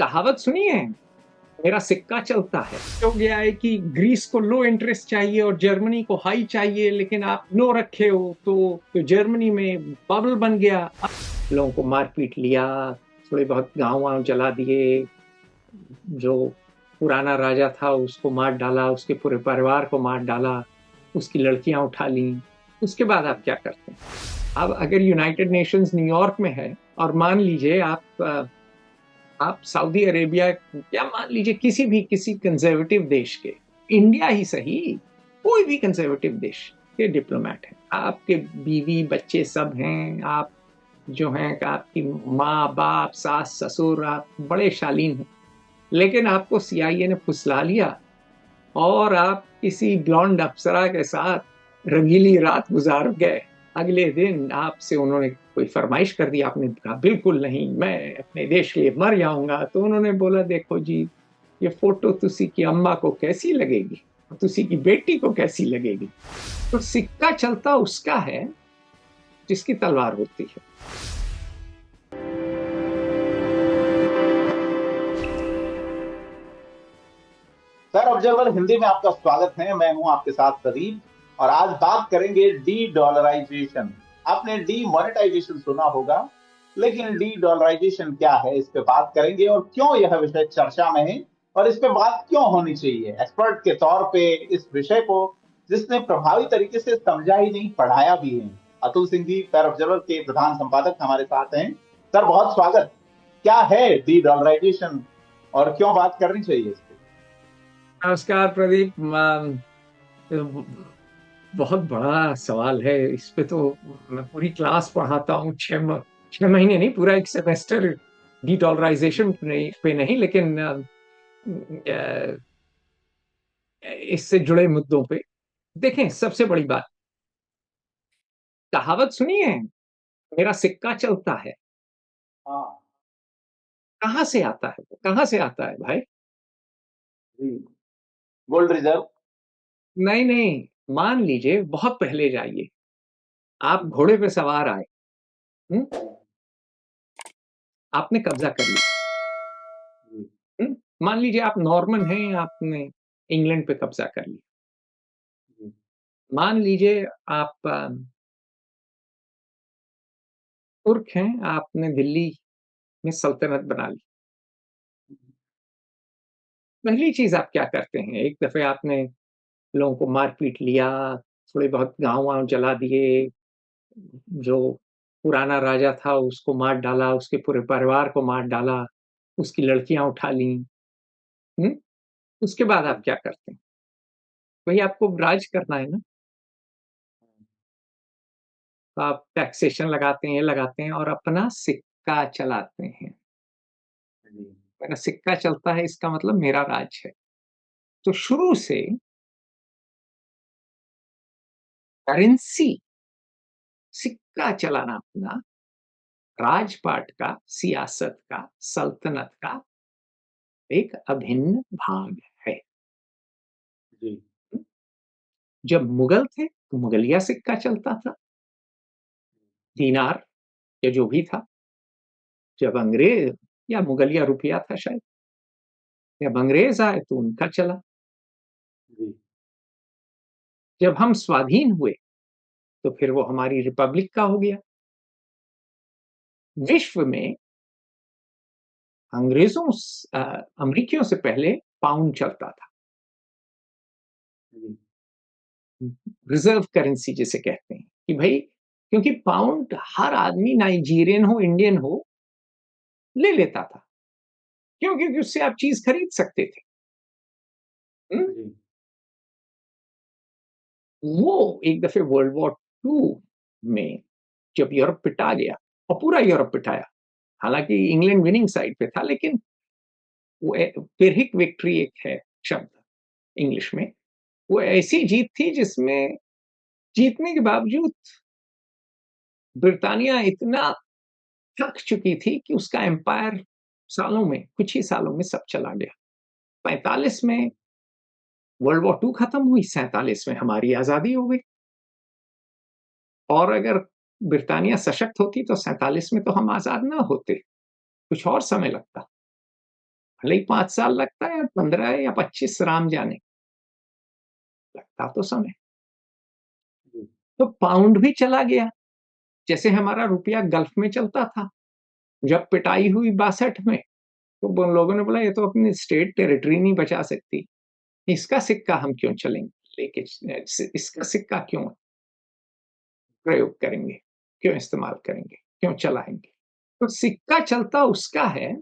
कहावत सुनी है, मेरा सिक्का चलता है। हो गया है कि ग्रीस को लो इंटरेस्ट चाहिए और जर्मनी को हाई चाहिए, लेकिन आप लो रखे हो तो जर्मनी में बबल बन गया। लोगों को मार पीट लिया, थोड़े बहुत गांव वाँव जला दिए, जो पुराना राजा था उसको मार डाला, उसके पूरे परिवार को मार डाला, उसकी लड़कियां उठा ली। उसके बाद आप क्या करते हैं? अब अगर यूनाइटेड नेशंस न्यूयॉर्क में है और मान लीजिए आप सऊदी अरेबिया या मान लीजिए किसी कंजर्वेटिव देश के, इंडिया ही सही, कोई भी कंजर्वेटिव देश के डिप्लोमेट हैं, आपके बीवी बच्चे सब हैं, आप जो हैं आपकी माँ बाप सास ससुर, आप बड़े शालीन हैं, लेकिन आपको सीआईए ने फुसला लिया और आप किसी ब्लॉन्ड अप्सरा के साथ रंगीली रात गुजार गए। अगले दिन आपसे उन्होंने कोई फरमाइश कर दी, आपने कहा बिल्कुल नहीं, मैं अपने देश के लिए मर जाऊंगा। तो उन्होंने बोला देखो जी, ये फोटो तुसी की अम्मा को कैसी लगेगी, तुसी की बेटी को कैसी लगेगी। तो सिक्का चलता उसका है जिसकी तलवार होती है। सर ऑब्जर्वर हिंदी में आपका स्वागत है। मैं हूं आपके साथ प्रदीप और आज बात करेंगे डी डॉलराइजेशन। आपने डी मोनेटाइजेशन सुना होगा, लेकिन डी डॉलराइजेशन क्या है इस पे बात करेंगे और क्यों यह विषय चर्चा में है और इस पे बात क्यों होनी चाहिए एक्सपर्ट के तौर पे इस विषय को, जिसने प्रभावी तरीके से समझा ही नहीं पढ़ाया भी है। अतुल सिंह जी पैर ऑब्जर्वर के प्रधान संपादक हमारे साथ हैं। सर बहुत स्वागत। क्या है डी डॉलराइजेशन और क्यों बात करनी चाहिए इस पे? नमस्कार प्रदीप। बहुत बड़ा सवाल है, इस पे तो मैं पूरी क्लास पढ़ाता हूँ, 6 महीने नहीं, पूरा एक सेमेस्टर डीडॉलराइजेशन पे नहीं, लेकिन इससे जुड़े मुद्दों पे देखें। सबसे बड़ी बात, कहावत सुनी है, मेरा सिक्का चलता है। हाँ कहाँ से आता है वो, कहाँ से आता है भाई? जी। Gold reserve. नहीं नहीं, मान लीजिए बहुत पहले जाइए, आप घोड़े पे सवार आए, हुँ? जी। आपने कब्जा कर लिया, जी। हुँ? मान लीजिए आप नॉर्मन हैं, आपने इंग्लैंड पे कब्जा कर लिया। जी। मान लीजिए आप तुर्क हैं, आपने दिल्ली में सल्तनत बना ली। पहली चीज आप क्या करते हैं? एक दफे आपने लोगों को मार पीट लिया, थोड़े बहुत गांव वाँव जला दिए, जो पुराना राजा था उसको मार डाला, उसके पूरे परिवार को मार डाला, उसकी लड़कियां उठा ली। हुँ? उसके बाद आप जी। क्या करते हैं? वही आपको राज करना है ना, तो आप टैक्सेशन लगाते हैं और अपना सिक्का चलाते हैं। जी। मेरा सिक्का चलता है इसका मतलब मेरा राज है। तो शुरू से करेंसी, सिक्का चलाना अपना राजपाट का, सियासत का, सल्तनत का एक अभिन्न भाग है। जी। जब मुगल थे तो मुगलिया सिक्का चलता था, दीनार या जो भी था। जब अंग्रेज, या मुगलिया रुपया था शायद, जब अंग्रेज आए तो उनका चला। जी। जब हम स्वाधीन हुए तो फिर वो हमारी रिपब्लिक का हो गया। विश्व में अंग्रेजों अमरीकियों से पहले पाउंड चलता था, जी। रिजर्व करेंसी जिसे कहते हैं, कि भाई क्योंकि पाउंड हर आदमी, नाइजीरियन हो इंडियन हो, ले लेता था। क्यों? क्योंकि उससे आप चीज खरीद सकते थे। हुँ? जी। वो एक दफे वर्ल्ड वॉर टू में जब यूरोप पिटा गया, और पूरा यूरोप पिटाया, हालांकि इंग्लैंड विनिंग साइड पे था, लेकिन वो पिरहिक विक्ट्री एक है शब्द इंग्लिश में, वो ऐसी जीत थी जिसमें जीतने के बावजूद ब्रिटानिया इतना थक चुकी थी कि उसका एम्पायर सालों में, कुछ ही सालों में सब चला गया। 45 में वर्ल्ड वॉर टू खत्म हुई, 47 में हमारी आजादी हो गई। और अगर ब्रिटानिया सशक्त होती तो 47 में तो हम आजाद ना होते, कुछ और समय लगता। भले ही 5 साल लगता है, 15 या 25 राम जाने, लगता तो समय। जी, तो पाउंड भी चला गया, जैसे हमारा रुपया गल्फ में चलता था। जब पिटाई हुई 62 में, तो उन लोगों ने बोला ये तो अपनी स्टेट टेरिटरी नहीं बचा सकती, इसका सिक्का हम क्यों चलेंगे लेके, इसका सिक्का क्यों प्रयोग करेंगे, क्यों इस्तेमाल करेंगे, क्यों चलाएंगे। तो सिक्का चलता उसका है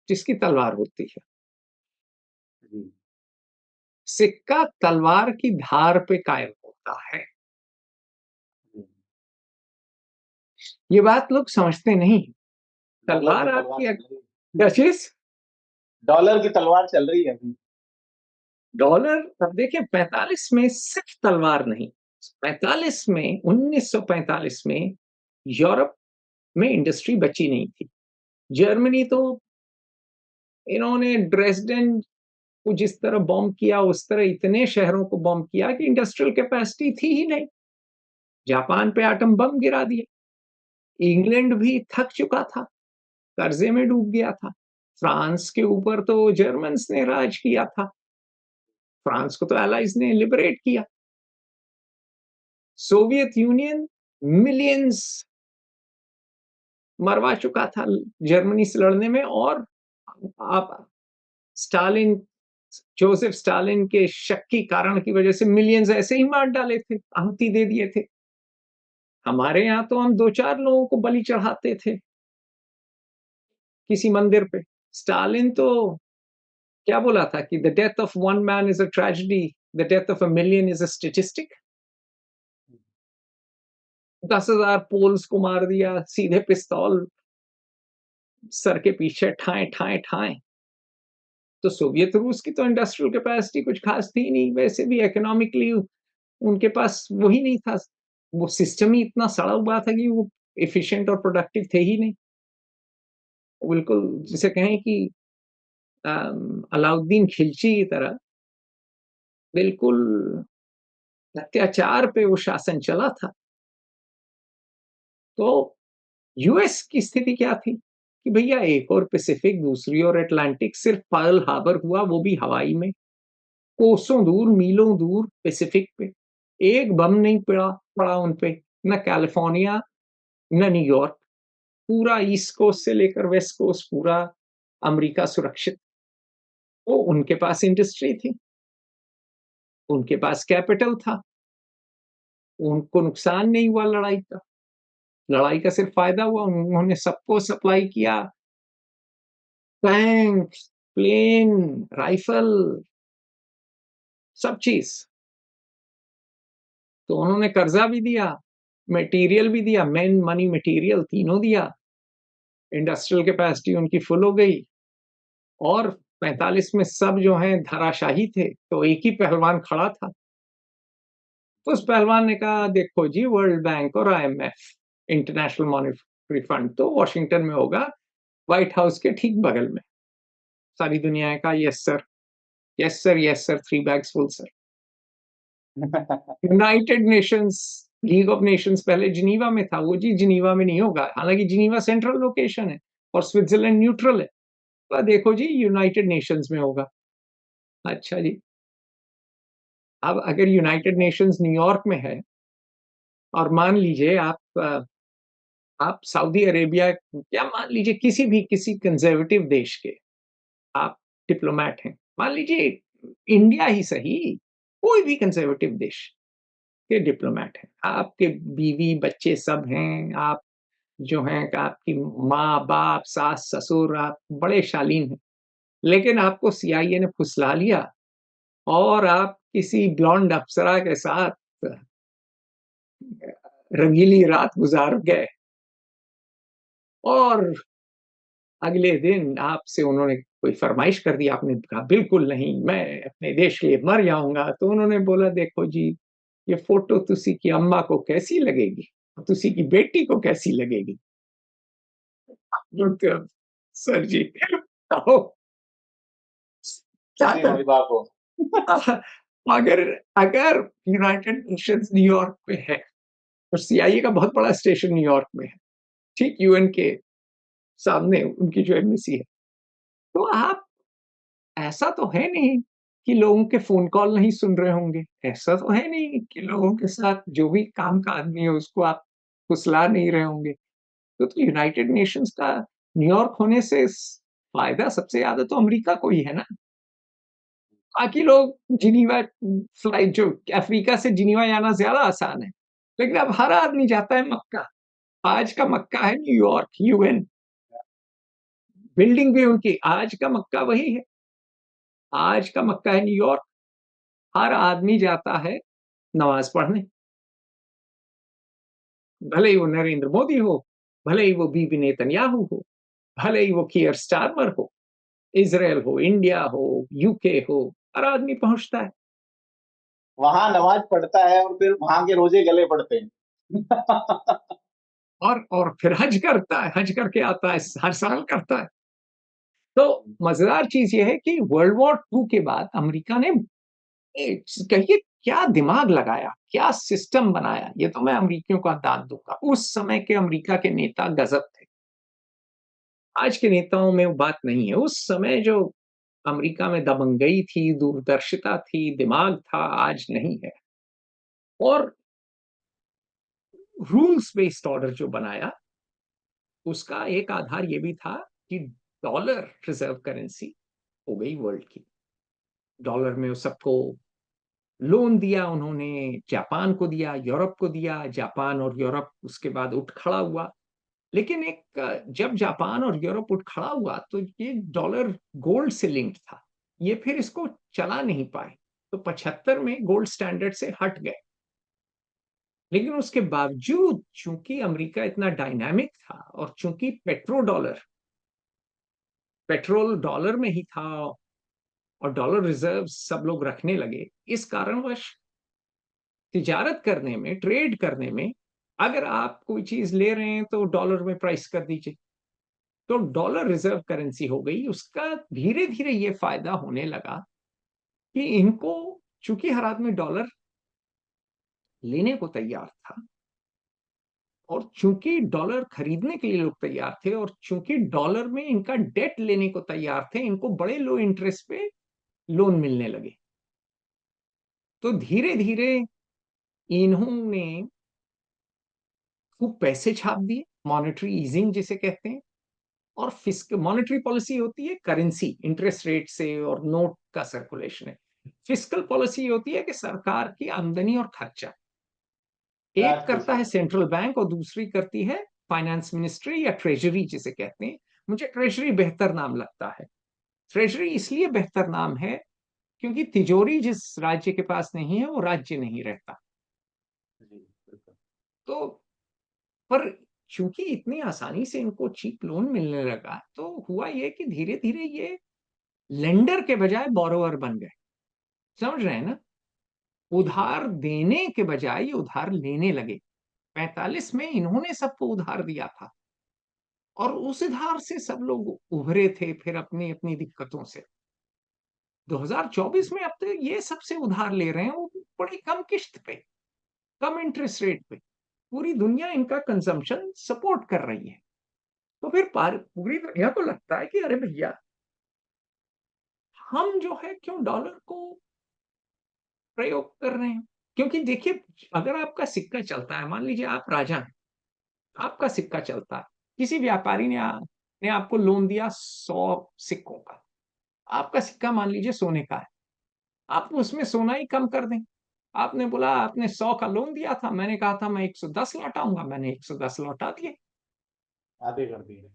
जिसकी तलवार होती है। जी, सिक्का तलवार की धार पे कायम होता है। जी। ये बात लोग समझते नहीं। डॉलर की तलवार तलवार आपकी चल रही है। डचेस, डॉलर की तलवार चल रही है अभी। डॉलर, अब देखिए 45 में सिर्फ तलवार नहीं, 45 में 1945 में यूरोप में इंडस्ट्री बची नहीं थी। जर्मनी तो इन्होंने ड्रेसडेन को जिस तरह बॉम्ब किया उस तरह इतने शहरों को बॉम्ब किया कि इंडस्ट्रियल कैपेसिटी थी ही नहीं। जापान पे एटम बम गिरा दिए। इंग्लैंड भी थक चुका था, कर्जे में डूब गया था। फ्रांस के ऊपर तो जर्मन्स ने राज किया था। फ्रांस को तो एलाइज ने लिबरेट किया। सोवियत यूनियन मिलियंस मरवा चुका था जर्मनी से लड़ने में, और आप स्टालिन, जोसेफ स्टालिन के शक के कारण की वजह से मिलियंस ऐसे ही मार डाले थे, आहुति दे दिए थे। हमारे यहाँ तो हम 2-4 लोगों को बलि चढ़ाते थे किसी मंदिर पे। स्टालिन तो क्या बोला था कि the death of one man is a tragedy, the death of a million is a statistic. 10,000 Poles को मार दिया, सीधे पिस्तौल सर के पीछे ठाए ठाए ठाए। तो सोवियत रूस की तो इंडस्ट्रियल कैपेसिटी कुछ खास थी नहीं, वैसे भी इकोनॉमिकली उनके पास वही नहीं था, वो सिस्टम ही इतना सड़ा हुआ था कि वो एफिशिएंट और प्रोडक्टिव थे ही नहीं। बिल्कुल जिसे कहें कि अलाउद्दीन खिलजी की तरह बिल्कुल अत्याचार पे वो शासन चला था। तो यूएस की स्थिति क्या थी कि भैया एक और पैसिफिक, दूसरी ओर अटलांटिक, सिर्फ पर्ल हार्बर हुआ, वो भी हवाई में, कोसों दूर, मीलों दूर पैसिफिक पे। एक बम नहीं पड़ा पड़ा उन पे, न कैलिफोर्निया न न्यूयॉर्क। पूरा ईस्ट कोस्ट से लेकर वेस्ट कोस्ट पूरा अमेरिका सुरक्षित। तो उनके पास इंडस्ट्री थी, उनके पास कैपिटल था, उनको नुकसान नहीं हुआ लड़ाई का। लड़ाई का सिर्फ फायदा हुआ, उन्होंने सबको सप्लाई किया, टैंक, प्लेन, राइफल, सब चीज। तो उन्होंने कर्जा भी दिया, मटेरियल भी दिया, मैन मनी मटेरियल तीनों दिया। इंडस्ट्रियल कैपेसिटी उनकी फुल हो गई, और 45 में सब जो हैं धराशाही थे, तो एक ही पहलवान खड़ा था। तो उस पहलवान ने कहा देखो जी, वर्ल्ड बैंक और आईएमएफ, इंटरनेशनल मॉनेटरी फंड तो वॉशिंगटन में होगा, व्हाइट हाउस के ठीक बगल में। सारी दुनिया का yes sir, yes sir, yes sir, 3 bags full sir. United Nations, league of Nations पहले जिनीवा में था, वो जी जिनीवा में नहीं होगा, हालांकि जिनीवा सेंट्रल लोकेशन है और स्विट्जरलैंड न्यूट्रल है। तो देखो जी यूनाइटेड नेशंस में होगा। अच्छा जी, अब अगर यूनाइटेड नेशंस न्यूयॉर्क में है, और मान लीजिए आप सऊदी अरेबिया या मान लीजिए किसी कंजर्वेटिव देश के आप डिप्लोमेट हैं, मान लीजिए इंडिया ही सही, कोई भी कंजर्वेटिव देश के डिप्लोमेट हैं, आपके बीवी बच्चे सब हैं, आप जो हैं आपकी माँ बाप सास ससुर, आप बड़े शालीन हैं, लेकिन आपको सीआईए ने फुसला लिया और आप किसी ब्लॉन्ड अप्सरा के साथ रंगीली रात गुजार गए, और अगले दिन आपसे उन्होंने कोई फरमाइश कर दी, आपने कहा बिल्कुल नहीं, मैं अपने देश के लिए मर जाऊंगा। तो उन्होंने बोला देखो जी, ये फोटो तुसी की अम्मा को कैसी लगेगी, तुसी की बेटी को कैसी लगेगी। तो सर जी, तो क्या खुशी कर हुई बाबू। अगर अगर यूनाइटेड नेशंस न्यूयॉर्क में है, और सीआईए का बहुत बड़ा स्टेशन न्यूयॉर्क में है, ठीक यूएन के सामने उनकी जो एम्बेसी है। तो आप ऐसा तो है नहीं कि लोगों के फ़ोन कॉल नहीं सुन रहे होंगे। ऐसा तो है नहीं कि लोगों के साथ जो भी काम का आदमी है उसको आप फुसला नहीं रहे होंगे। तो यूनाइटेड नेशंस का न्यूयॉर्क होने से स फ़ायदा सबसे ज़्यादा तो अमेरिका को ही है ना। बाकी लोग जिनीवा फ्लाइट जो अफ्रीका से जिनीवा जाना ज़्यादा आसान है। लेकिन अब हर आदमी जाता है मक्का। आज का मक्का है न्यूयॉर्क, यूएन। बिल्डिंग भी उनकी आज का मक्का वही है। आज का मक्का है न्यूयॉर्क। हर आदमी जाता है नमाज़ पढ़ने। भले ही वो नरेंद्र मोदी हो, भले ही वो बीबी नेतन्याहू हो, भले ही वो कियर स्टारमर हो, इज़राइल हो, इंडिया हो, यूके हो, हर आदमी पहुँचता है। वहां नमाज पढ़ता है और फिर वहां के रोजे गले पड़ते हैं। और फिर हज करता है, हज करके आता है, हर साल करता है। तो मज़ेदार चीज़ ये है कि वर्ल्ड वॉर 2 के बाद अमेरिका ने कहिए क्या दिमाग लगाया, क्या सिस्टम बनाया, ये तो मैं अमेरिकियों का दाद दूँगा। उस समय के अमेरिका के नेता गज़ब थे। आज के नेताओं में वो बात नहीं है। उस समय जो अमेरिका में दबंगई थी, दूरदर्शिता थी, दिमाग था, आज नहीं है। और रूल्स बेस्ड ऑर्डर जो बनाया, उसका एक आधार ये भी था कि डॉलर रिज़र्व करेंसी हो गई वर्ल्ड की। डॉलर में सबको लोन दिया उन्होंने, जापान को दिया, यूरोप को दिया, जापान और यूरोप उसके बाद उठ खड़ा हुआ। लेकिन जब जापान और यूरोप उठ खड़ा हुआ तो ये डॉलर गोल्ड से लिंक्ड था। ये फिर इसको चला नहीं पाए। तो 75 में गोल्ड स्टैंडर्ड से हट गए। लेकिन उसके बावजूद चूंकि अमेरिका इतना डायनामिक था और चूंकि पेट्रोल डॉलर में ही था और डॉलर रिजर्व सब लोग रखने लगे, इस कारणवश तिजारत करने में, ट्रेड करने में, अगर आप कोई चीज ले रहे हैं तो डॉलर में प्राइस कर दीजिए। तो डॉलर रिजर्व करेंसी हो गई। उसका धीरे धीरे ये फायदा होने लगा कि इनको, चूंकि हर आदमी डॉलर लेने को तैयार था और चूंकि डॉलर खरीदने के लिए लोग तैयार थे और चूंकि डॉलर में इनका डेट लेने को तैयार थे, इनको बड़े लो इंटरेस्ट पे लोन मिलने लगे। तो धीरे धीरे इन्होंने खूब पैसे छाप दिए, मॉनेटरी ईजिंग जिसे कहते हैं। और फिस्क मॉनेटरी पॉलिसी होती है करेंसी, इंटरेस्ट रेट से और नोट का सर्कुलेशन है। फिस्कल पॉलिसी होती है कि सरकार की आमदनी और खर्चा, एक करता है सेंट्रल बैंक और दूसरी करती है फाइनेंस मिनिस्ट्री या ट्रेजरी जिसे कहते हैं। मुझे ट्रेजरी बेहतर नाम लगता है। ट्रेजरी इसलिए बेहतर नाम है क्योंकि तिजोरी जिस राज्य के पास नहीं है वो राज्य नहीं रहता। तो पर चूंकि इतनी आसानी से इनको चीप लोन मिलने लगा तो हुआ ये कि धीरे धीरे ये लेंडर के बजाय बोरोवर बन गए। समझ रहे हैं ना। उधार देने के बजाय ये उधार लेने लगे। 45 में इन्होंने सबको उधार दिया था और उस उधार से सब लोग उभरे थे फिर अपनी अपनी दिक्कतों से। 2024 में अब तो ये सबसे उधार ले रहे हैं, वो बड़ी कम किश्त पे, कम इंटरेस्ट रेट पे। पूरी दुनिया इनका कंजम्पशन सपोर्ट कर रही है। तो फिर पूरी दुनिया को लगता है कि अरे भैया, हम जो है क्यों डॉलर को प्रयोग कर रहे हैं। क्योंकि देखिए, अगर आपका सिक्का चलता है, मान लीजिए आप राजा हैं, आपका सिक्का चलता है, किसी व्यापारी ने आपको लोन दिया 100 सिक्कों का, आपका सिक्का मान लीजिए सोने का है, आप उसमें सोना ही कम कर दें। आपने बोला आपने 100 का लोन दिया था, मैंने कहा था मैं 110 लौटाऊंगा, मैंने 110 लौटा दिए। आधे कर दिए।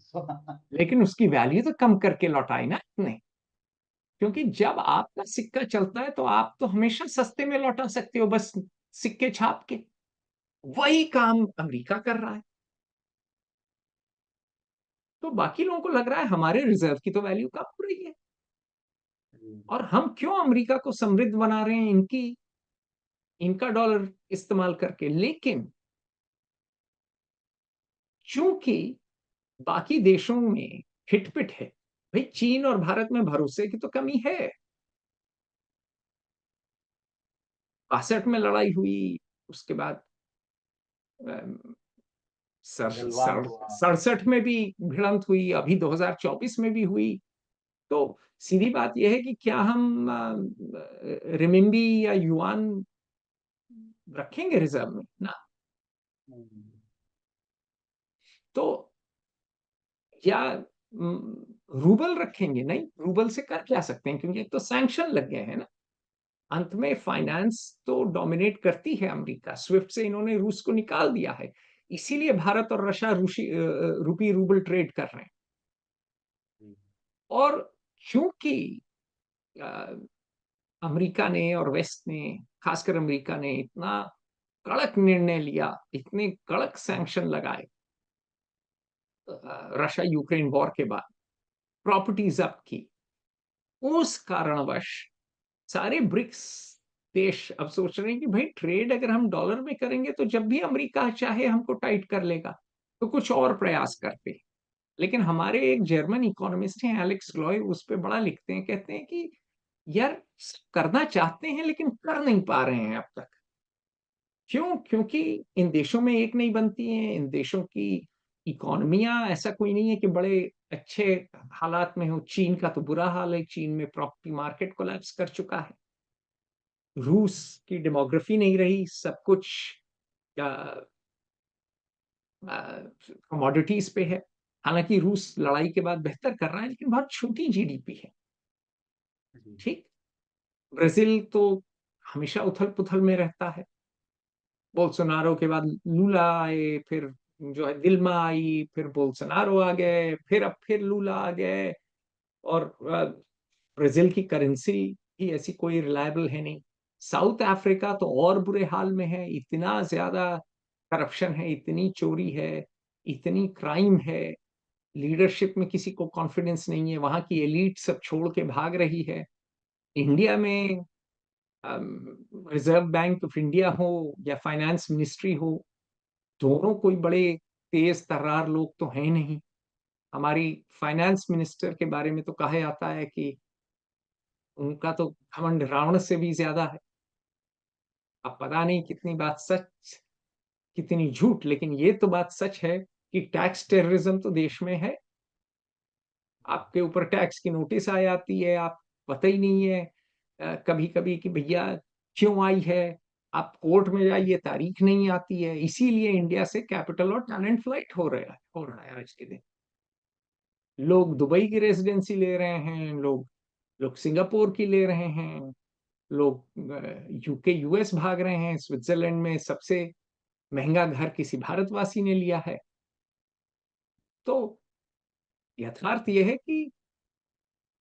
लेकिन उसकी वैल्यू तो कम करके लौटाई ना आपने। क्योंकि जब आपका सिक्का चलता है तो आप तो हमेशा सस्ते में लौटा सकते हो, बस सिक्के छाप के। वही काम अमेरिका कर रहा है। तो बाकी लोगों को लग रहा है हमारे रिजर्व की तो वैल्यू कम हो रही है और हम क्यों अमेरिका को समृद्ध बना रहे हैं इनका डॉलर इस्तेमाल करके। लेकिन चूंकि बाकी देशों में हिटपिट है, भाई चीन और भारत में भरोसे की तो कमी है। 62 में लड़ाई हुई, उसके बाद गलवान हुआ। 67 में भी भिड़ंत हुई, अभी 2024 में भी हुई। तो सीधी बात यह है कि क्या हम रिमिम्बी या युआन रखेंगे रिजर्व में ना? हम्म, तो या रूबल रखेंगे? नहीं, रूबल से कर क्या सकते हैं, क्योंकि एक तो सैंक्शन लग गए हैं ना। अंत में फाइनेंस तो डोमिनेट करती है अमेरिका, स्विफ्ट से इन्होंने रूस को निकाल दिया है, इसीलिए भारत और रशिया रूपी रूबल ट्रेड कर रहे हैं। जी, और क्योंकि अ, अमेरिका ने और वेस्ट ने, खासकर अमेरिका ने इतना कड़क निर्णय लिया, इतने कड़क सैंक्शन लगाए रशिया यूक्रेन वॉर के बाद, प्रॉपर्टी जब्त की, उस कारणवश सारे ब्रिक्स देश अब सोच रहे हैं कि भाई ट्रेड अगर हम डॉलर में करेंगे तो जब भी अमेरिका चाहे हमको टाइट कर लेगा, तो कुछ और प्रयास करते हैं। लेकिन हमारे एक जर्मन इकोनॉमिस्ट हैं एलेक्स ग्लॉय, उस पे बड़ा लिखते हैं, कहते हैं कि यार करना चाहते हैं लेकिन कर नहीं पा रहे हैं अब तक। क्यों? क्योंकि इन देशों में एक नहीं बनती हैं, इन देशों की इकोनॉमियां ऐसा कोई नहीं है कि बड़े अच्छे हालात में हो। चीन का तो बुरा हाल है, चीन में प्रॉपर्टी मार्केट कोलैप्स कर चुका है। रूस की डेमोग्राफी नहीं रही, सब कुछ कमोडिटीज पे है। हालांकि रूस लड़ाई के बाद बेहतर कर रहा है, लेकिन बहुत छोटी जीडीपी है। जी, ठीक। ब्राजील तो हमेशा उथल पुथल में रहता है। बोल्सोनारो के बाद लूला आए, फिर जो है दिल्मा आई, फिर बोल्सोनारो आ गए, फिर लूला आ गए। और ब्राजील की करेंसी ही ऐसी कोई रिलायबल है नहीं। साउथ अफ्रीका तो और बुरे हाल में है, इतना ज्यादा करप्शन है, इतनी चोरी है, इतनी क्राइम है, लीडरशिप में किसी को कॉन्फिडेंस नहीं है, वहां की एलीट सब छोड़ के भाग रही है। इंडिया में रिजर्व बैंक ऑफ इंडिया हो या फाइनेंस मिनिस्ट्री हो, दोनों कोई बड़े तेज तर्रार लोग तो हैं नहीं। हमारी फाइनेंस मिनिस्टर के बारे में तो कहा जाता है कि उनका तो घमंड रावण से भी ज्यादा है। अब पता नहीं कितनी बात सच, कितनी झूठ, लेकिन ये तो बात सच है कि टैक्स टेररिज्म तो देश में है। आपके ऊपर टैक्स की नोटिस आ जाती है, आप पता ही नहीं है कभी कभी कि भैया क्यों आई है। आप कोर्ट में जाइए, तारीख नहीं आती है। इसीलिए इंडिया से कैपिटल और टैलेंट फ्लाइट हो रहा है आज के दिन। लोग दुबई की रेजिडेंसी ले रहे हैं, लोग लोग सिंगापुर की ले रहे हैं, लोग यूके यूएस भाग रहे हैं। स्विट्जरलैंड में सबसे महंगा घर किसी भारतवासी ने लिया है। तो यथार्थ यह है कि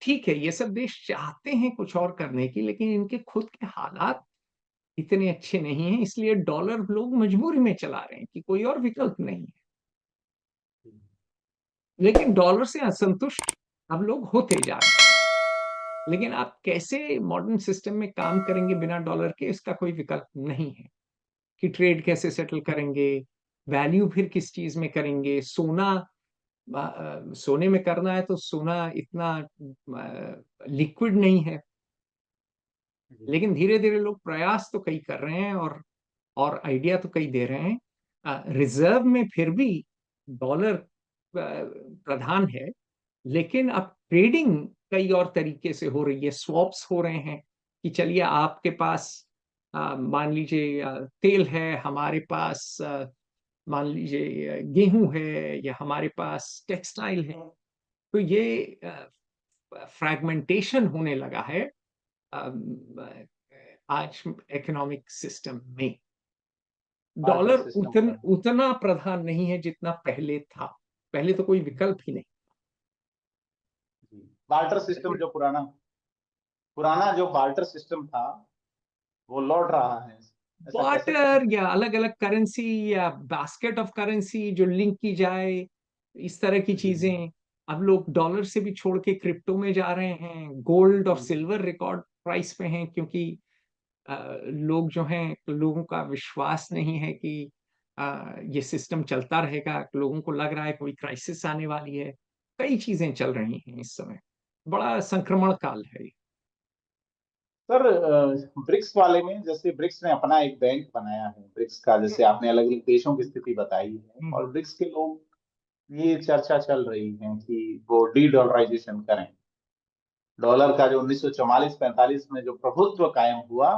ठीक है, ये सब देश चाहते हैं कुछ और करने की, लेकिन इनके खुद के हालात इतने अच्छे नहीं हैं, इसलिए डॉलर लोग मजबूरी में चला रहे हैं कि कोई और विकल्प नहीं है। लेकिन डॉलर से असंतुष्ट अब लोग होते जा रहे हैं। लेकिन आप कैसे मॉडर्न सिस्टम में काम करेंगे बिना डॉलर के, इसका कोई विकल्प नहीं है। कि ट्रेड कैसे सेटल करेंगे, वैल्यू फिर किस चीज में करेंगे। सोने में करना है तो सोना इतना लिक्विड नहीं है। जी, लेकिन धीरे धीरे लोग प्रयास तो कई कर रहे हैं, और आइडिया तो कई दे रहे हैं। रिजर्व में फिर भी डॉलर प्रधान है, लेकिन अब ट्रेडिंग कई और तरीके से हो रही है। स्वॉप्स हो रहे हैं कि चलिए आपके पास मान लीजिए तेल है, हमारे पास मान लीजिए गेहूं है, या हमारे पास टेक्सटाइल है। तो ये फ्रैगमेंटेशन होने लगा है आज इकोनॉमिक सिस्टम में। बार्टर डॉलर सिस्टम हो रहा है। उतना प्रधान नहीं है जितना पहले था। पहले तो कोई विकल्प ही नहीं। जी, बार्टर सिस्टम जो पुराना पुराना जो बार्टर सिस्टम था वो लौट रहा है, ऐसा कह सकते हैं। बार्टर या अलग अलग करेंसी या बास्केट ऑफ करेंसी जो लिंक की जाए, इस तरह की जी, चीजें। अब लोग डॉलर से भी छोड़ के क्रिप्टो में जा रहे हैं। गोल्ड और जी, सिल्वर रिकॉर्ड प्राइस पे हैं, क्योंकि लोग जो हैं, लोगों का विश्वास नहीं है कि ये सिस्टम चलता रहेगा। लोगों को लग रहा है कोई क्राइसिस आने वाली है। कई चीजें चल रही हैं इस समय। बड़ा संक्रमण काल है ये। सर ब्रिक्स वाले में, जैसे ब्रिक्स ने अपना एक बैंक बनाया है, ब्रिक्स का, जैसे आपने अलग अलग देशों की स्थिति बताई है, और ब्रिक्स के लोग, ये चर्चा चल रही है कि वो डी डॉलराइजेशन करें। डॉलर का जो 1944-45 में जो प्रभुत्व कायम हुआ,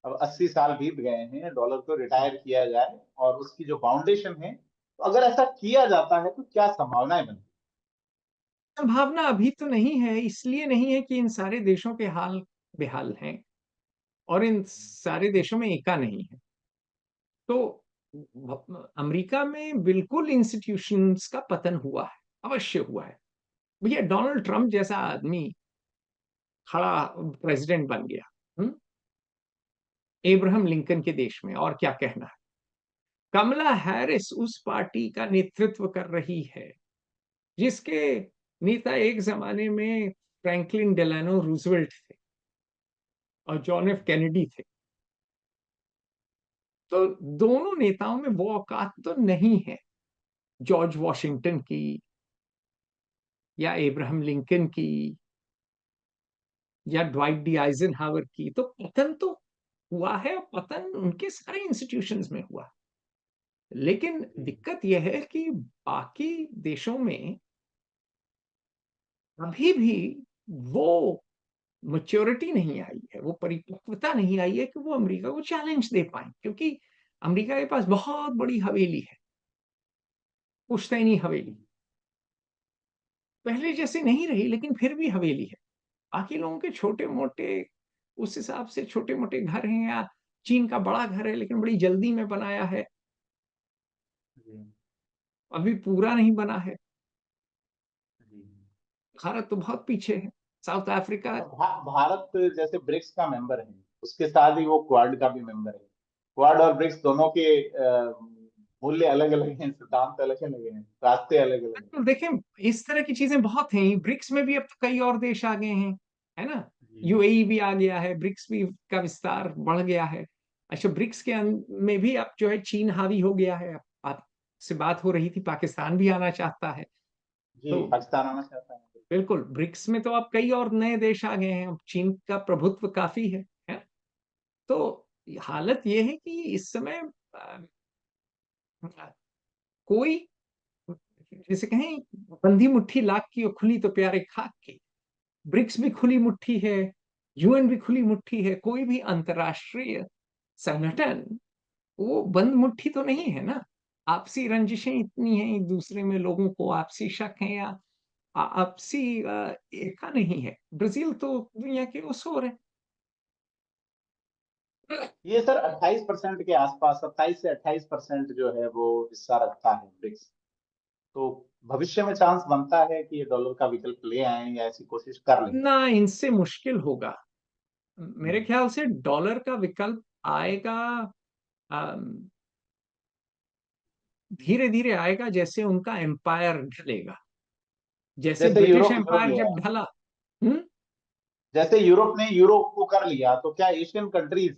अब 80 साल बीत गए हैं, डॉलर को रिटायर किया जाए और उसकी जो फाउंडेशन है, तो अगर ऐसा किया जाता है तो क्या संभावनाएं बनती संभावना अभी तो नहीं है, इसलिए नहीं है कि इन सारे देशों के हाल बेहाल हैं और इन सारे देशों में एका नहीं है। तो अमेरिका में बिल्कुल इंस्टीट्यूशंस का पतन हुआ है, अवश्य हुआ है। भैया डोनाल्ड ट्रंप जैसा आदमी खड़ा प्रेसिडेंट बन गया, एब्राहम लिंकन के देश में, और क्या कहना है। कमला हैरिस उस पार्टी का नेतृत्व कर रही है जिसके नेता एक जमाने में फ्रैंकलिन डेलानो रूजवेल्ट थे और जॉन एफ कैनेडी थे। तो दोनों नेताओं में वो औकात तो नहीं है जॉर्ज वॉशिंगटन की या एब्राहम लिंकन की या ड्वाइट डी आइजनहावर की। तो पतन तो हुआ है, और पतन उनके सारे इंस्टीट्यूशंस में हुआ। लेकिन है? दिक्कत यह है कि बाकी देशों में अभी भी वो मैच्योरिटी नहीं आई है, वो परिपक्वता नहीं आई है कि वो अमेरिका को चैलेंज दे पाए, क्योंकि अमेरिका के पास बहुत बड़ी हवेली है, पुश्तैनी हवेली। पहले जैसे नहीं रही लेकिन फिर भी हवेली है। बाकी लोगों के छोटे मोटे उस हिसाब से छोटे मोटे घर हैं, या चीन का बड़ा घर है लेकिन बड़ी जल्दी में बनाया है, जी अभी पूरा नहीं बना है। जी। भारत तो बहुत पीछे है, साउथ अफ्रीका। और भारत जैसे ब्रिक्स का मेंबर है, उसके साथ ही वो क्वाड का भी मेंबर है। क्वाड और ब्रिक्स दोनों के मूल्य अलग अलग हैं, सिद्धांत अलग अलग हैं, रास्ते अलग अलग हैं। तो देखें, इस तरह की चीजें बहुत हैं। ब्रिक्स में भी अब तो कई और देश आ गए हैं, है ना। जी यूएई भी आ गया है, ब्रिक्स भी का विस्तार बढ़ गया है। अच्छा, ब्रिक्स के में भी अब जो है चीन हावी हो गया है। आपसे बात हो रही थी, पाकिस्तान भी आना चाहता है। जी, तो पाकिस्तान आना चाहता है। बिल्कुल ब्रिक्स में तो अब कई और नए देश आ गए हैं, अब चीन का प्रभुत्व काफी है। तो हालत ये है कि इस समय कोई, जैसे कहें, बंधी मुट्ठी लाख की और खुली तो प्यारे खाक की। ब्रिक्स भी खुली मुट्ठी है, यूएन भी खुली मुट्ठी है। कोई भी अंतरराष्ट्रीय संगठन वो बंद मुट्ठी तो नहीं है ना। आपसी रंजिशें इतनी हैं एक दूसरे में, लोगों को आपसी शक है, या आपसी एका नहीं है। ब्राजील तो दुनिया के उस ओर है। ये सर 28% के आसपास, 27 से 28% जो है वो हिस्सा रखता है ब्रिक्स। तो भविष्य में चांस बनता है कि ये डॉलर का विकल्प ले आए या ऐसी कोशिश कर लें। ना, इनसे मुश्किल होगा। मेरे हम्म। ख्याल से डॉलर का विकल्प आएगा, धीरे धीरे आएगा, जैसे उनका एम्पायर ढलेगा। जैसे जैसे ब्रिटिश यूरोप कर एम्पायर लिया, जब ढला। हम्म। जैसे यूरोप ने यूरो को कर लिया, तो क्या एशियन कंट्रीज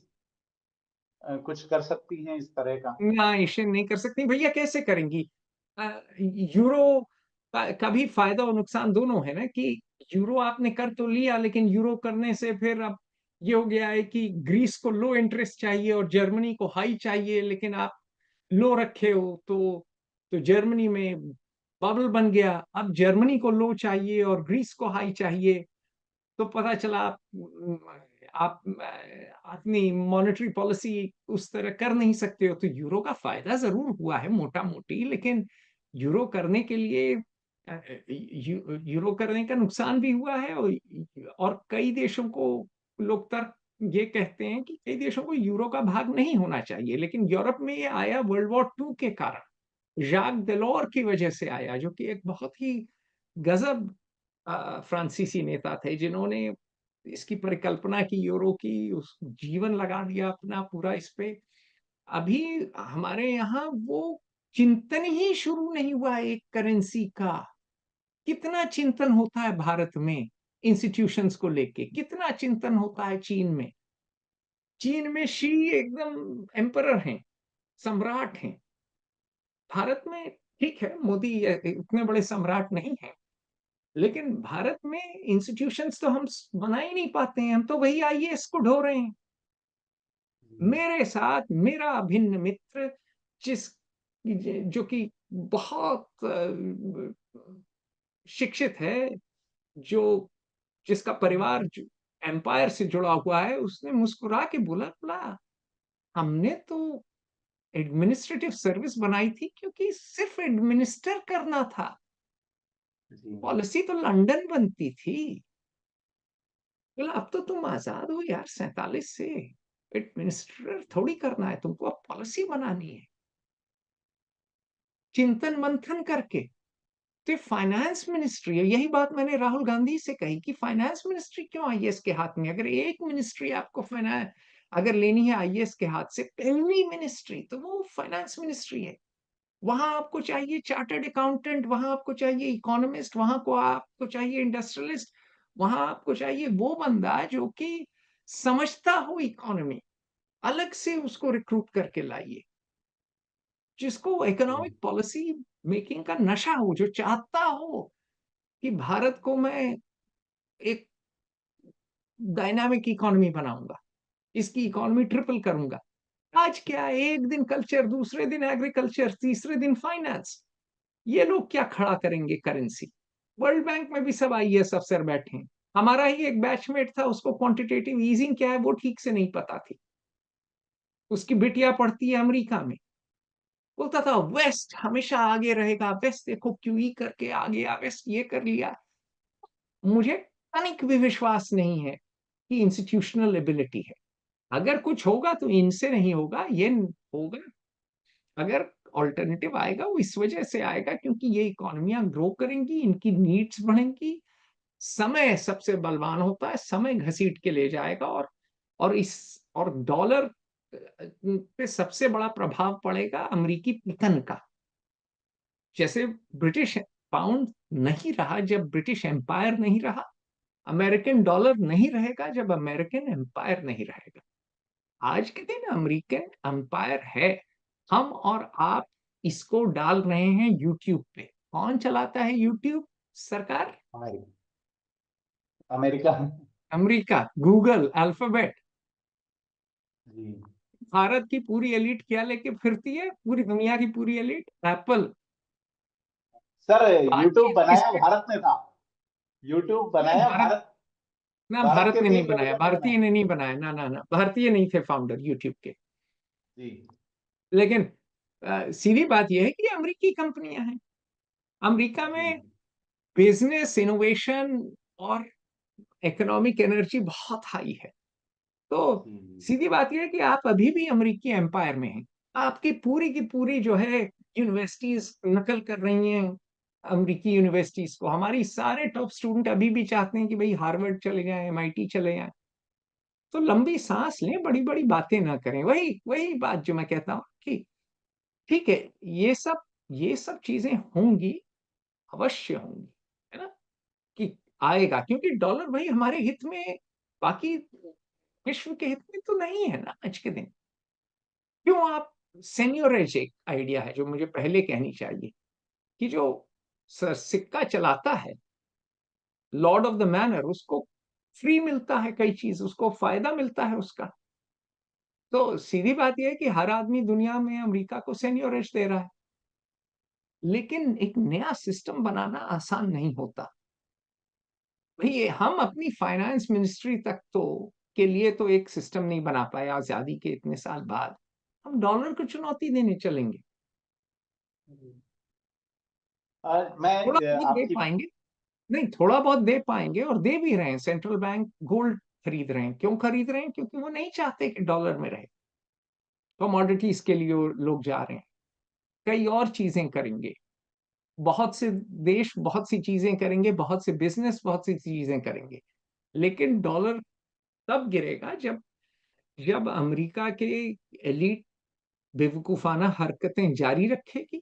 कुछ कर सकती हैं इस तरह का? ना, एशियन नहीं कर सकती भैया, कैसे करेंगी। यूरो का भी फायदा और नुकसान दोनों है ना, कि यूरो आपने कर तो लिया, लेकिन यूरो करने से फिर अब ये हो गया है कि ग्रीस को लो इंटरेस्ट चाहिए और जर्मनी को हाई चाहिए, लेकिन आप लो रखे हो तो जर्मनी में बबल बन गया। अब जर्मनी को लो चाहिए और ग्रीस को हाई चाहिए। तो पता चला आप अपनी मॉनेटरी पॉलिसी उस तरह कर नहीं सकते हो। तो यूरो का फायदा जरूर हुआ है मोटा मोटी, लेकिन यूरो करने के लिए यूरो करने का नुकसान भी हुआ है। और कई देशों को लोग तर्क ये कहते हैं कि कई देशों को यूरो का भाग नहीं होना चाहिए, लेकिन यूरोप में ये आया वर्ल्ड वॉर 2 के कारण, जाक डेलोर की वजह से आया, जो कि एक बहुत ही गजब फ्रांसीसी नेता थे, जिन्होंने इसकी परिकल्पना की यूरो की, उस जीवन लगा दिया अपना पूरा इस पे। अभी हमारे यहाँ वो चिंतन ही शुरू नहीं हुआ है एक करेंसी का। कितना चिंतन होता है भारत में इंस्टीट्यूशंस को लेके, कितना चिंतन होता है चीन में। चीन में शी एकदम एम्परर हैं, सम्राट हैं। भारत में ठीक है, मोदी इतने बड़े सम्राट नहीं है, लेकिन भारत में इंस्टीट्यूशंस तो हम बना ही नहीं पाते हैं, हम तो वही आईएएस को ढो रहे हैं। मेरे साथ मेरा अभिन्न मित्र, जिस जो कि बहुत शिक्षित है, जो जिसका परिवार एम्पायर से जुड़ा हुआ है, उसने मुस्कुरा के बोला, बोला हमने तो एडमिनिस्ट्रेटिव सर्विस बनाई थी क्योंकि सिर्फ एडमिनिस्टर करना था, जी। पॉलिसी तो लंदन बनती थी। बोला अब तो तुम आजाद हो यार, 47 से एडमिनिस्ट्रेटर थोड़ी करना है तुमको, अब पॉलिसी बनानी है, चिंतन मंथन करके। तो फाइनेंस मिनिस्ट्री है, यही बात मैंने राहुल गांधी से कही कि फाइनेंस मिनिस्ट्री क्यों आईएएस के हाथ में? अगर एक मिनिस्ट्री आपको फाइनेंस अगर लेनी है आईएएस के हाथ से, पहली मिनिस्ट्री तो वो फाइनेंस मिनिस्ट्री है। वहां आपको चाहिए चार्टर्ड अकाउंटेंट, वहां आपको चाहिए इकोनॉमिस्ट, वहां को आपको चाहिए इंडस्ट्रियलिस्ट, वहां आपको चाहिए वो बंदा जो कि समझता हो इकोनॉमी, अलग से उसको रिक्रूट करके लाइए, जिसको इकोनॉमिक पॉलिसी मेकिंग का नशा हो, जो चाहता हो कि भारत को मैं एक डायनामिक इकोनॉमी बनाऊंगा, इसकी इकोनॉमी ट्रिपल करूंगा। आज क्या है, एक दिन कल्चर, दूसरे दिन एग्रीकल्चर, तीसरे दिन फाइनेंस, ये लोग क्या खड़ा करेंगे करेंसी? वर्ल्ड बैंक में भी सब आईएएस अफसर बैठे हैं। हमारा ही एक बैचमेट था, उसको क्वांटिटेटिव ईजिंग क्या है वो ठीक से नहीं पता थी, उसकी बिटिया पढ़ती है अमेरिका में, बोलता था वेस्ट हमेशा आगे रहेगा, वेस्ट देखो क्यूई करके आ गया, वेस्ट ये कर लिया। मुझे तनिक भी विश्वास नहीं है कि इंस्टीट्यूशनल एबिलिटी है। अगर कुछ होगा तो इनसे नहीं होगा, ये होगा, अगर ऑल्टरनेटिव आएगा वो इस वजह से आएगा क्योंकि ये इकोनॉमियां ग्रो करेंगी, इनकी नीड्स बढ़ेंगी। समय सबसे बलवान होता है, समय घसीट के ले जाएगा, और डॉलर पे सबसे बड़ा प्रभाव पड़ेगा अमेरिकी पतन का। जैसे ब्रिटिश पाउंड नहीं रहा जब ब्रिटिश एम्पायर नहीं रहा, अमेरिकन डॉलर नहीं रहेगा जब अमेरिकन एम्पायर नहीं रहेगा। आज के दिन अमेरिकन एम्पायर है, हम और आप इसको डाल रहे हैं यूट्यूब पे। कौन चलाता है यूट्यूब? सरकार, अमेरिका। America, Google, Alphabet. जी। भारत की पूरी एलिट क्या लेके फिरती है? पूरी दुनिया की पूरी एलिट एप्पल। सर, यूट्यूब बातचीत बनाया किसके? भारत ने था। यूट्यूब नहीं, बनाया भारत भारत। ना, भारत भारत के ने नहीं 3 बनाया, लोगों ने भारतीय बनाया। ने नहीं बनाया, ना ना ना, भारतीय नहीं थे फाउंडर यूट्यूब के। जी। लेकिन सीधी बात यह है कि अमेरिकी कंपनियां हैं। अमेरिका जी। में बिजनेस इनोवेशन और इकोनॉमिक एनर्जी बहुत हाई है। तो जी। सीधी बात यह है कि आप अभी भी अमेरिकी एम्पायर में हैं। आपकी पूरी की पूरी जो है यूनिवर्सिटीज नकल कर रही हैं अमेरिकी यूनिवर्सिटीज को। हमारी सारे टॉप स्टूडेंट अभी भी चाहते हैं कि भाई हार्वर्ड चले जाएं, एमआईटी चले जाएं। तो लंबी सांस लें, बड़ी बड़ी बातें ना करें। वही वही बात जो मैं कहता हूँ कि ठीक है, ये सब चीजें होंगी, अवश्य होंगी, है ना, कि आएगा, क्योंकि डॉलर भाई हमारे हित में, बाकी विश्व के हित में तो नहीं है ना आज के दिन। क्यों आप सेन्योरेज, एक आइडिया है जो मुझे पहले कहनी चाहिए, कि जो सिक्का चलाता है, लॉर्ड ऑफ द मैनर, उसको फ्री मिलता है कई चीज, उसको फायदा मिलता है उसका। तो सीधी बात यह है कि हर आदमी दुनिया में अमेरिका को सेन्योरेज दे रहा है, लेकिन एक नया सिस्टम बनाना आसान नहीं होता। भाई हम अपनी फाइनेंस मिनिस्ट्री तक तो के लिए तो एक सिस्टम नहीं बना पाए आजादी के इतने साल बाद, हम डॉलर को चुनौती देने चलेंगे? मैं थोड़ा बहुत दे आपकी। पाएंगे, नहीं थोड़ा बहुत दे पाएंगे, और दे भी रहे हैं। सेंट्रल बैंक गोल्ड खरीद रहे हैं, क्यों खरीद रहे हैं? क्योंकि वो नहीं चाहते कि डॉलर में रहे। कमोडिटीज के लिए वो लोग जा रहे हैं, कई और चीजें करेंगे, बहुत से देश बहुत सी चीजें करेंगे, बहुत से बिजनेस बहुत सी चीजें करेंगे। लेकिन डॉलर तब गिरेगा जब जब अमेरिका के एलिट बेवकूफाना हरकतें जारी रखेगी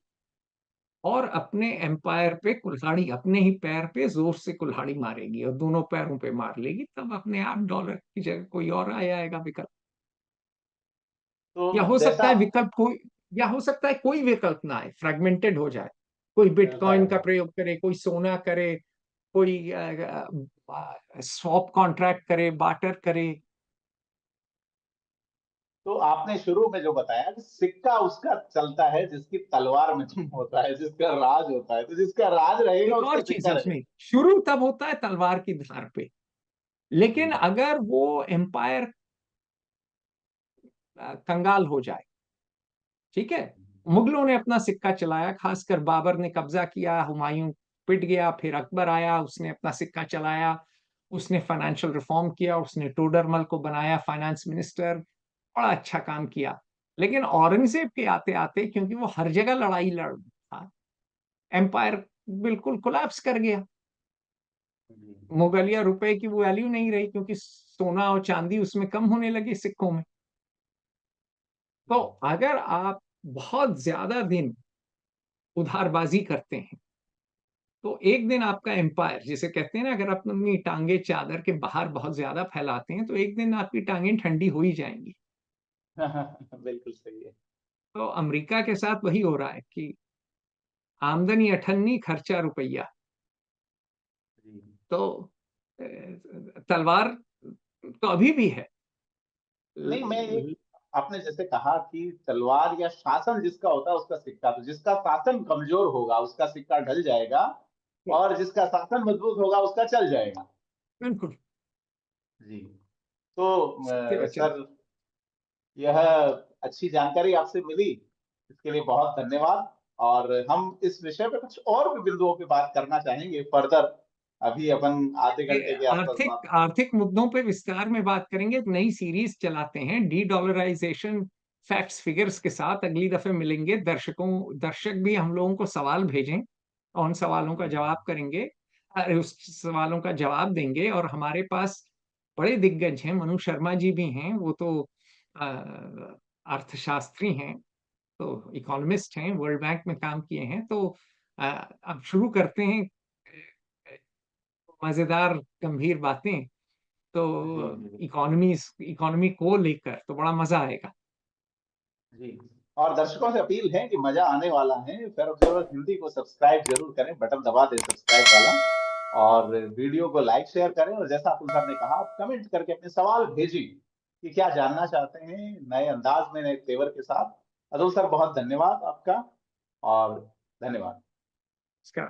और अपने एम्पायर पे कुल्हाड़ी, अपने ही पैर पे जोर से कुल्हाड़ी मारेगी और दोनों पैरों पे मार लेगी, तब अपने आप डॉलर की जगह कोई और आ जाएगा विकल्प। या तो हो सकता जैसा है विकल्प कोई, या हो सकता है कोई विकल्प ना आए, फ्रेगमेंटेड हो जाए, कोई चलता बिटकॉइन है। का प्रयोग करे, कोई सोना करे, कोई स्वैप कॉन्ट्रैक्ट करे, बार्टर करे। तो आपने शुरू में जो बताया कि सिक्का उसका चलता है जिसकी तलवार में तुम होता है, जिसका राज होता है, तो जिसका राज रहेगा एक उसका और चीज सिक्का है रहेगा। उसमें, शुरू तब होता है तलवार की धार पे, लेकिन जी। अगर वो एम्पायर कंगाल हो जाए, ठीक है, मुगलों ने अपना सिक्का चलाया, खासकर बाबर ने कब्जा किया, हुमायूं पिट गया, फिर अकबर आया, उसने अपना सिक्का चलाया, उसने फाइनेंशियल रिफॉर्म किया, उसने टोडरमल को बनाया फाइनेंस मिनिस्टर, बड़ा अच्छा काम किया। लेकिन औरंगजेब के आते आते, क्योंकि वो हर जगह लड़ाई लड़ था, एम्पायर बिल्कुल कोलैप्स कर गया। जी। मुगलिया रुपए की वो वैल्यू नहीं रही, क्योंकि सोना और चांदी उसमें कम होने लगी सिक्कों में। तो अगर आप बहुत ज्यादा दिन उधारबाजी करते हैं, तो एक दिन आपका एम्पायर, जिसे कहते हैं ना, अगर आप अपनी टांगे चादर के बाहर बहुत ज्यादा फैलाते हैं, तो एक दिन आपकी टांगे ठंडी हो ही जाएंगी। बिल्कुल सही है। तो अमेरिका के साथ वही हो रहा है कि आमदनी अठन्नी, खर्चा रुपया। जी। तो तलवार तो अभी भी है। नहीं, मैं एक, आपने जैसे कहा कि तलवार या शासन जिसका होता है उसका सिक्का, तो जिसका शासन कमजोर होगा उसका सिक्का ढल जाएगा, और जिसका शासन मजबूत होगा उसका चल जाएगा। बिल्कुल जी। तो सत्य वचन। सर, यह अच्छी जानकारी आपसे मिली, इसके लिए बहुत धन्यवाद। और हम इस विषय पे कुछ और भी बिंदुओं पे बात करना चाहेंगे फर्दर। अभी अपन आधे घंटे के आसपास आर्थिक बात। आर्थिक मुद्दों पे विस्तार में बात करेंगे, एक नई सीरीज चलाते हैं डी डॉलराइजेशन, फैक्ट्स फिगर्स के साथ। अगली दफे मिलेंगे, दर्शक भी हम लोगों को सवाल भेजें, और उन सवालों का जवाब करेंगे, अरे उस सवालों का जवाब देंगे। और हमारे पास बड़े दिग्गज हैं, मनु शर्मा जी भी हैं, वो तो अ, अर्थशास्त्री हैं, तो इकोनॉमिस्ट हैं, वर्ल्ड बैंक में काम किए हैं। तो अब शुरू करते हैं मजेदार गंभीर बातें, तो जी जी इकोनॉमी को लेकर तो बड़ा मजा आएगा। जी। और दर्शकों से अपील है कि मजा आने वाला है, फेयर ऑब्जर्वर हिंदी को सब्सक्राइब जरूर करें, बटन दबा दें सब्सक्राइब वाला। और वीडियो को लाइक शेयर करें, और जैसा अतुल सर ने कहा, आप कमेंट करके अपने सवाल भेजिए कि क्या जानना चाहते हैं, नए अंदाज में, नए तेवर के साथ। अतुल सर, बहुत धन्यवाद आपका। और धन्यवाद। इसका